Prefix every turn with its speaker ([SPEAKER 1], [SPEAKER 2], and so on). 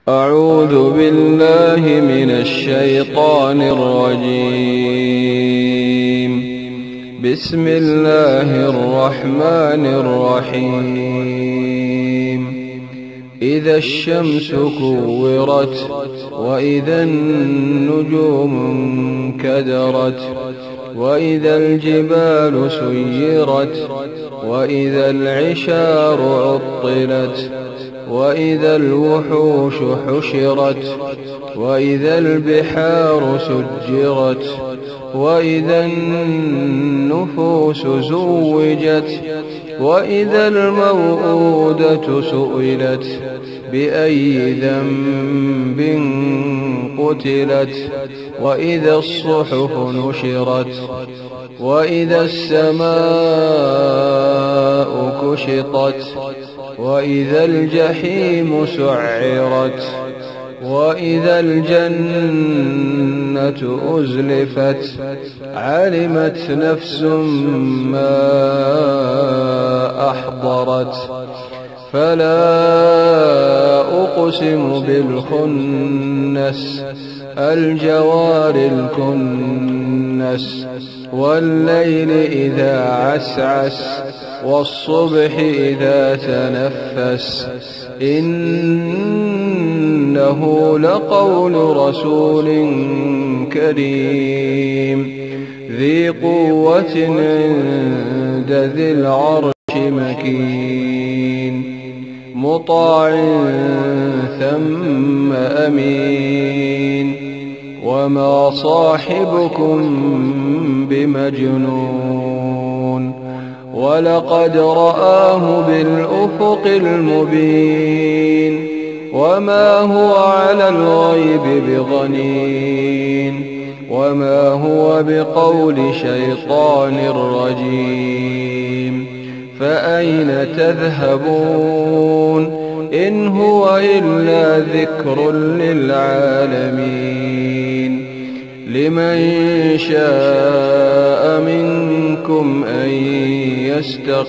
[SPEAKER 1] أعوذ بالله من الشيطان الرجيم. بسم الله الرحمن الرحيم. إذا الشمس كورت وإذا النجوم انكدرت وإذا الجبال سيرت وإذا العشار عطلت وإذا الوحوش حشرت وإذا البحار سجرت وإذا النفوس زوجت وإذا الموءودة سئلت بأي ذنب قتلت وإذا الصحف نشرت وإذا السماء كشطت وإذا الجحيم سعرت وإذا الجنة أزلفت علمت نفس ما أحضرت. فلا أقسم بالخنس الجوار الكنس والليل إذا عسعس والصبح إذا تنفس إنه لقول رسول كريم ذي قوة عند ذي العرش مكين مطاع ثم أمين وما صاحبكم بمجنون ولقد رآه بالأفق المبين وما هو على الغيب بضنين وما هو بقول شيطان رجيم. فأين تذهبون إن هو إلا ذكر للعالمين. لمن شاء منكم أن يستقيم